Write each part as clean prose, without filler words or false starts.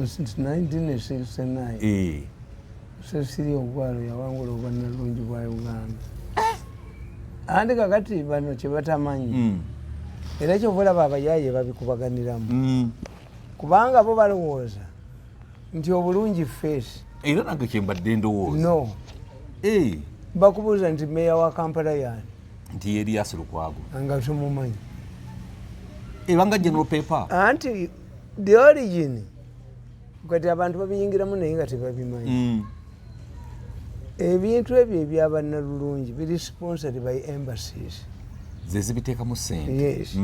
since 1969 Cecilia Ogwaro yawangula obwannalungi bwa Uganda andi kakati bano kye batamanyi era kyobulaba abayaaye babikubaganiramu kubanga bo balowooza nti obulungi feesi era nange kyembadde ndowooza no bakubuuza nti meeya wa Kampala yani nti Erias Lukwago nga tumumanyi ebanga general paper anti the origin kati abantu babiyingiramu naye nga tebabimanyi ebintu ebyo ebyabannalulungi biri sponsored by embassies zezibiteekamu ssente. Yes.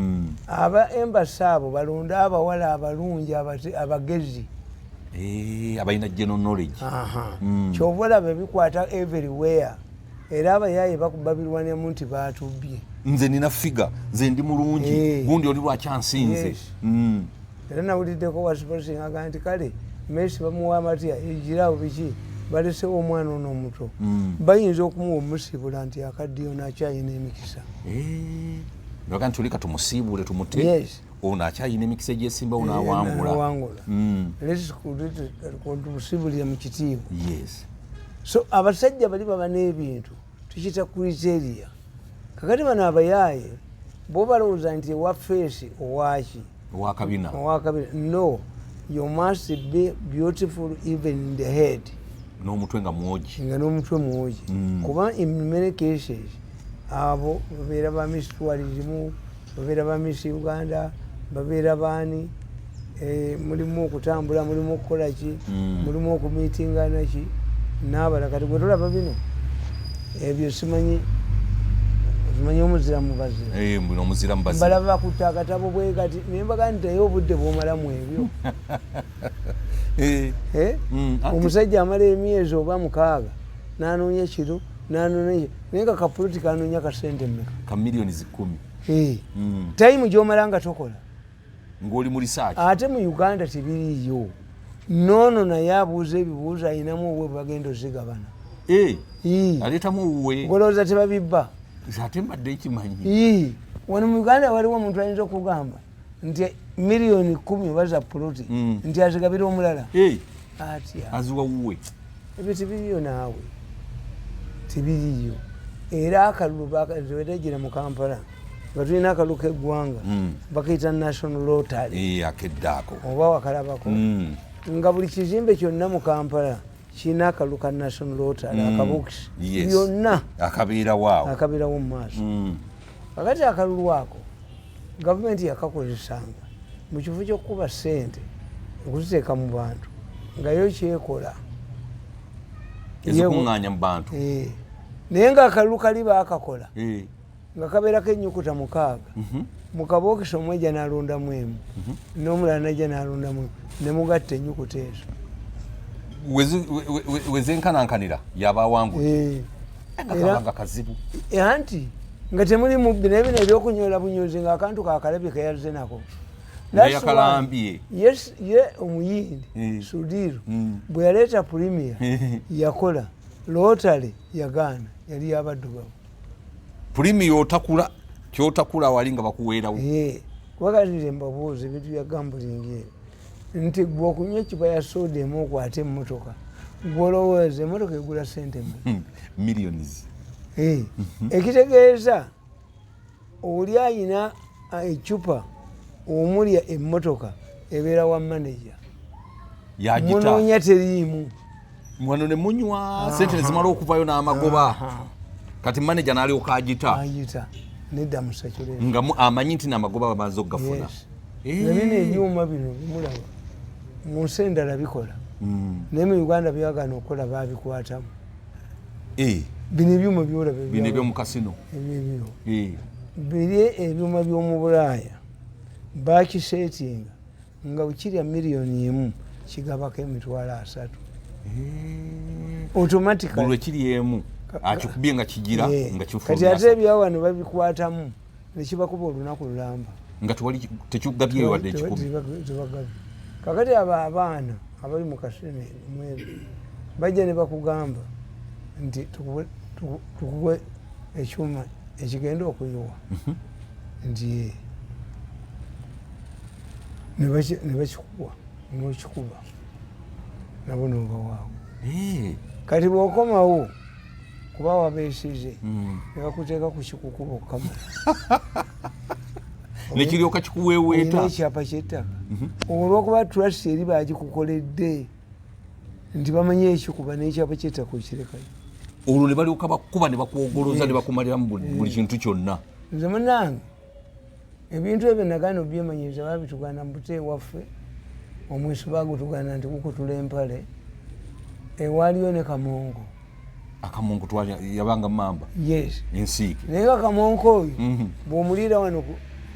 Aba embassy abo balonda abawala abalungi abagezi abalina general knowledge. Kyova olaba bikwata everywhere era abayaaye bakuba birwaniramu nti baatubbye. Nze nina figa nze ndi mulungi gundi oli lwakyansinze. Era nawuliddeko wasiposingaga nti kale Messi bamuwa amatya egirawo biki balesewo omwana ono omuto bayinza okumuwa omusibula nti akaddiyo nakyayina emikisa noga nti olika tumusiibule tumute ono akyayina emikisa egyesimbawo n'awangula tumusibulire mu kitiibwa. So abasajja bali baba n'ebintu tukiyita criteria kakati bano abayaaye bo balowooza nti ewa feesi owaki owakabina no, you must be beautiful even in the head n'omutwe nga mwogi kuba in many cases abo babeera ba Miss Tourism babeera ba Miss Uganda babeera baani mulimu okutambula mulimu okukola ki mulimu okumiitinga naki n'abala kati gwe tolaba bino ebyo simanyi omuzira mubazi balaba bakutte akatabo bwe kati naye mbaga nti naye obudde bwomalamu ebyo omusajja amala emyezi oba 6 n'anoonya kiro n'anoonya naye nga kapuloti kanoonya kasente mmeka ka millions 10 tayimu gy'omala nga tokola ng'oli mu research ate mu Uganda tebiriiyo noono naye abuuza ebibuuzo ayinamu obwe bagenda ozigabana aleetamu obuwe golowooza tebabibba ate mbadde ekimanyi wano mu Uganda waliwo omuntu ayinza okugamba nti million 10 baza puloti nti azigabira omulala atya aziwa wuwe ebyo tebiriyo naawe tebiriyo era akalulu wetegera mu Kampala nga tulina akalu k'eggwanga bakayita National Lottery akeddaako oba wakalabako nga buli kizimbe kyonna mu Kampala kirina akalu ka National Lottery akabokisi byonna akabeerawo mu maaso kakati akalulu ako gavumenti yakakozesanga mu kifo ky'okukuba ssente okuziteeka mu bantu nga yo kyekola ezikuŋŋaanya mu bantu naye ng'akalulu kali baakakola nga kabeerako ennyukuta 6 mu kabookisi omwe ejja n'alondamu emu n'omulala najja n'alondamu emu ne mugatta ennyukuta ezo wezenkanankanira yabawangula nga kazibu anti nga temuli mubbi naye bino ebyokunyola bunyoozi ng'akantu kakalabye keyazze nako yakalambye ye omuyindi Sudiru bwe yaleeta premier yakola lotale yagaana yali yabaddugavu premier otakula kyotakula wali nga bakuweerawo wakalire mbabuuza ebintu bya gambulingi nti gwe okunywa ekiba ya soda emu okwate emmotoka gwolowooza emmotoka egula sente millions ekitegeeza oli ayina ecupa omulya emmotoka ebeera wa manager munoonya teriimu mwano ne munywa sente nezimala okuvayo n'amagoba kati manager n'alyoka agita nedda musakire nga amanyi nti n'amagoba bamaze okugafuna nebino ebyuma bino bimulaba mu nsi endala bikola naye mu Uganda byagana okukola babikwatamu bino ebyuma byolaba bino ebyomu kasino biri ebyuma by'omu Bulaaya bakiseetinga nga bukirya miliyoni 1 kigabako emitwalo 3 automatically buli ekiri emu akikubye nga kigira nga kifuna kati ate ebyawano babikwatamu nekibakuba olunaku lulamba nga tekigabyeyo wadde ekikumi kakati abo abaana abali mu kasene mweru bajja ne bakugamba nti tukuwe ekyuma ekigenda okuyiwa nti ne bakikuwa n'okikuba nabo nobawaawo kati bwokomawo kuba wabeesize nebakuteeka ku kikukuba okkamala nekiryoka kikuweeweeta ekyapa kyettaka olwokuba trust eri bagikukoledde nti bamanyi ekikuba n'ekyapa kyettaka okirekayo olwo ne balyoka bakuba ne bakwogoloza ne bakumaliramu buli kintu kyonna. Nze munange ebintu ebyo nagaana obyemanyiza babitugana mu bute waffe omweso bagutugana nti gukutula empale ewaliyo ne kamongo. Akamongo yabanga mamba ensiike naye kamongo oyo bw'omuliira wano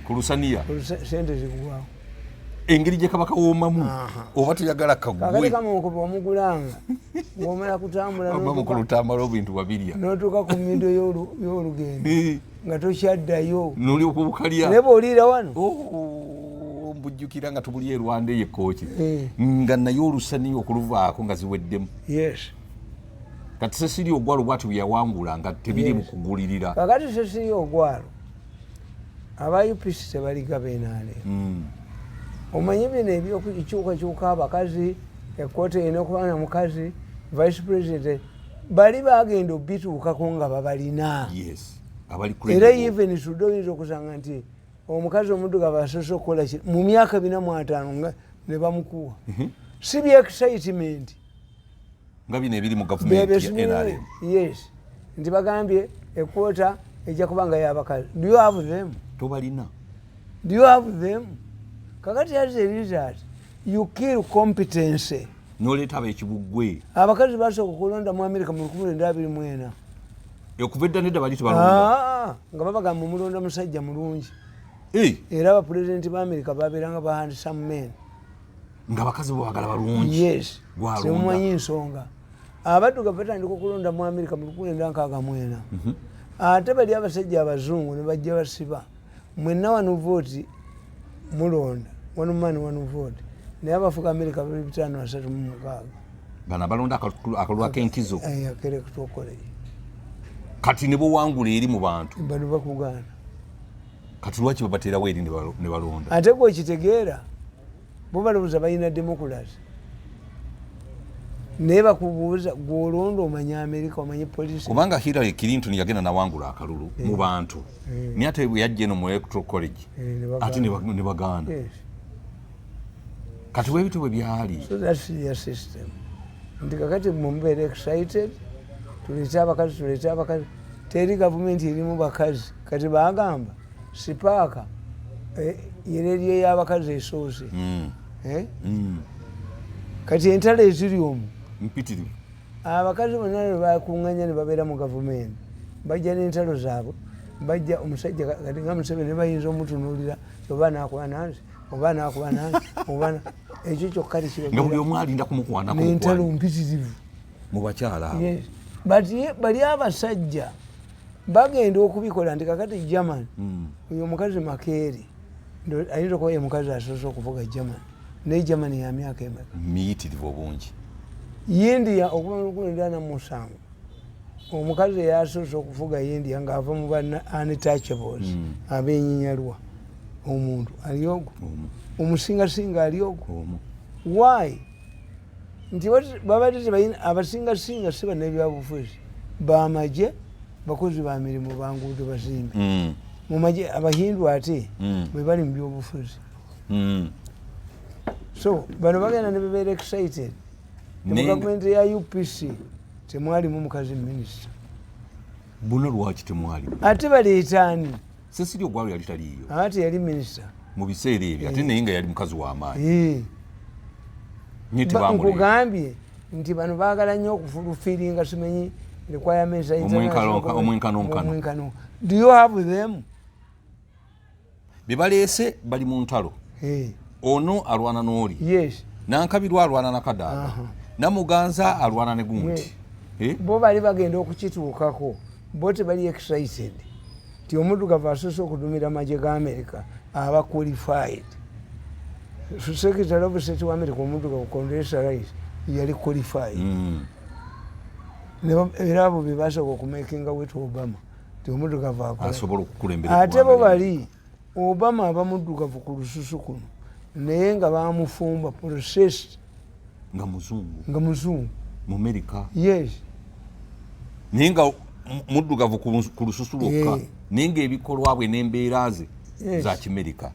ku lusaniya sente zigwawo engeri gye kaba kawoomamu oba tuyagala kagwe kamongo bw'omugulanga ng'omala kutambula ku lutambala obintu wabirya n'otuuka ku mmido y'olugendo nga tokyaddayo noli okubukalya naye bw'oliira wano mbujjukira nga tubuli e Rwanda ey'ekkooki nga naye olusaniya okuluvaako nga ziweddemu. Kati Sesiri Ogwalo bwatu byawangula nga tebiri mu kugulirira. Kakati Sesiri Ogwalo aba UPC tebaliga benaale. Omanyi bino ebyokukyukakyuka abakazi ekkooti erina okuba na mukazi vice president bali bagenda obituukako nga babalina. Era even tudde oyinza okusanga nti omukazi omuddugavu asoose okukola mu myaka 45 nga ne bamukuwa. Si bya excitement nga bino ebiri mu gavumenti ya NRM. Nti bagambye ekwoota ejja kuba nga y'abakazi. Do you have them? Tobalina. Do you have them? Kakati as a result, you kill competence. Noleeta ab'ekibugwe. Abakazi basooka okulonda mu Amerika mu 1924. Okuva edda nedda bali tebalonda. Nga babagamba omulonda musajja mulungi. Era abapulezidenti b'Amerika babeeranga ba handsome men. Nga bakazi bwagala balungi. Temumanyi nsonga. Abaddugavu batandika okulonda mu Amerika mu 1964. Ate bali abasajja abazungu ne bajja basiba. Mwenna wano vooti mulonda. One man one vote. Naye abafuga Amerika 536. Bano balonda akalulu ak'enkizo. Electoral college. Kati ne bwangula eri mu bantu. Bano bakugaana. Kati lwaki babateerawo eri ne balonda? Ate gwe kitegeera bo balowooza balina democracy. Naye bakubuuza gw'olonda omanya Amerika omanye polisi. Kubanga Hillary Clinton yagenda nawangula akalulu mu bantu. Naye ate bwe yajja eno mu electoral college ate ne bagaana. Kati weebito bwe byali. So that's your system. Nti kakati mumubeera excited tuleete abakazi teri gavumenti erimu bakazi kati bagamba sipaaka yereriyo y'abakazi esoose. Kati entalo eziri omwo mpitirivu. Abakazi bonna ne bakuŋŋanya ne babeera mu gavumenti bajja n'entalo zaabwe bajja omusajja kati nga Museveni ne bayinza omutunuulira oba naakuba nansi oba naakuba nansi oba ekyo kyokka nga buli omu alinda kumukwanako n'entalo mpitirivu mu bakyala abo. Bali abasajja bagenda okubikola nti kakati German oyo omukazi Makeeri ayinza okuba ye mukazi asoose okuvuga German naye German ya myaka emeka miyitirivu obungi. India okuva mu 1970 omukazi eyasoose okuvuga India ng'ava mu ba untouchables ab'enyinyalwa omuntu ali ogwo omusingasinga ali ogwo. Why? Nti babadde tebalina abasingasinga si bannabyabufuzi bamagye bakozi ba mirimu banguudo bazimbe mu magye abahindu ate bwe bali mu byobufuzi. So bano bagenda ne bebeera excited. Mu gavumenti ya UPC temwalimu mukazi minisita. Buno lwaki temwalimu? Ate baleetaani. Sesiri Ogwalo yali taliiyo. Ate yali minisita. Mu biseera ebyo ate naye nga yali mukazi w'amaanyi. Nkugambye nti bano baagala nnyo okufulufiringa simanyi requirements omwenkano. Do you have them? Be baleese bali mu ntalo. Ono alwana n'oli. Nankabirwa alwana na Kadaga. Namuganza alwana ne Gundi. Bo bali bagenda okukituukako. Bo tebali excited. Ti omuddugavu asoose okudumira amagye ga America aba qualified. Secretary of State wa America omuddugavu Condoleezza Rice yali qualified. Era abo be basooka okumakinga wetu Obama. Ti omuddugavu asobola okukulembera. Ate bo bali Obama aba muddugavu ku lususu kuno naye nga bamufumba process nga muzungu mu America. Yes. Ninga muddugavu ku lususu lwokka ninga ebikolwa bwe n'embeera ze za Kimerika.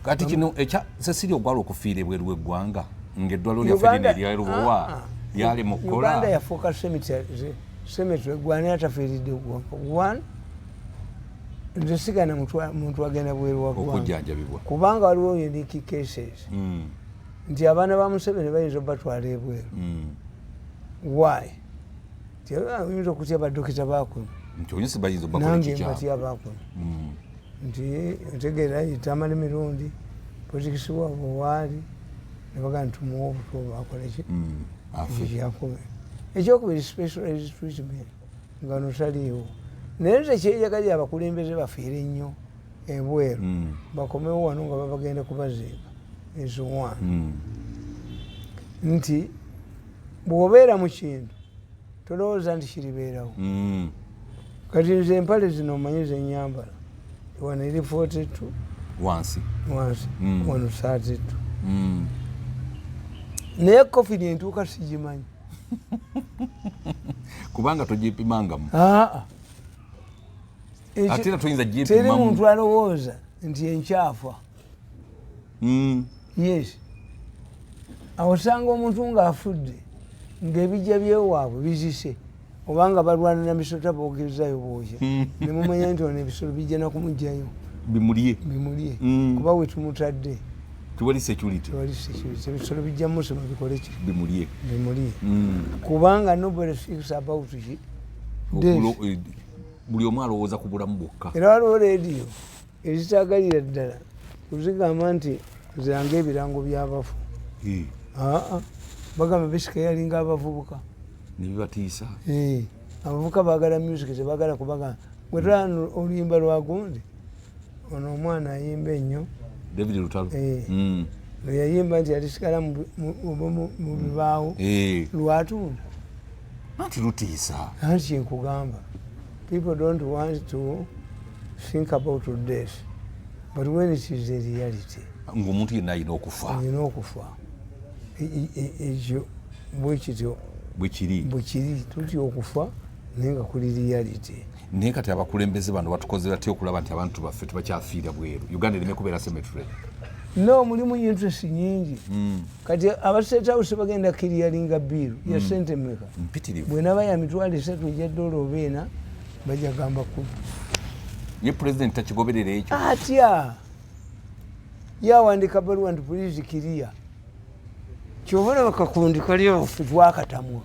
Kati kino ekya Cecilia Ogwalo okufiira ebweru w'eggwanga ng'eddwaliro lyaffe lino erya Lubowa lyali mu kukola. Uganda yafuuka cemetery eggwanga atafiiridde eggwanga. Nze sigana muntu agenda bweru wa ggwanga okujjanjabibwa kubanga waliwo unique cases nti abaana ba Museveni bayinza obatwala ebweru. Why? Oyinza okutya badokita baakwe nange mbatya baakwe nti otegeera yitama n'emirundi politikisi waabwe waali ne bagamba nti tumuwa obutwa bwakola ekyakuba ekyokubiri specialized treatment nga notaliiwo naye nze kyejagalira abakulembeze bafiire nnyo ebweru bakomewo wano nga babagenda kubaziika eziwa nti bw'obeera mu kintu tolowooza nti kiribeerawo. Kati nze empale zino omanyi zenyambala wano eri 42 wansi wano 32 naye kofi nentuuka sigimanyi kubanga togipimangamu. Ate era toyinza gipimamu. Teri muntu alowooza nti enkyafa. Yes. Awosanga omuntu ng'afudde ng'ebijja byewaabwe bizise obanga balwana na misota bogezayo bookya ne mumanya nti ono ebisolo bijja na kumugjayo bimulye kuba we tumutadde tewali security ebisolo bijja musoma bikole ki bimulye kubanga nobody thinks about it. Buli omu alowooza ku bulamu bwokka. Era waliwo leediyo ezitaagalira ddala kuzigamba nti ziranga ebirango by'abafu. Bagamba besika yalinga abavubuka nebibatiisa. Abavubuka baagala music tebaagala kubaga gwetano oluyimba lwa gundi ono omwana ayimba ennyo David Lutalo yayimba nti yalisigala mu bibaawo lwatunda anti lutiisa. Anti kyenkugamba people don't want to think about death but when it is a reality ng'omuntu yenna alina okufa. Ekyo bwekityo bwekiri tutya okufa naye nga kuli reality. Naye kati abakulembeze bano batukoze batya okulaba nti abantu baffe tebakyafiira bweru Uganda ereme kubeera cemetery? No, mulimu interest nyingi. Kati aba State House bagenda kiriyalinga biiru ya sente mmeka mpitirivu bwenaba ya mitwalo 3 ejja dola obeena bajja gamba ku ye president takigoberera ekyo atya yawandika baluwa nti poliisi kiriya kyobona bakakundi kali ofu twakatamwa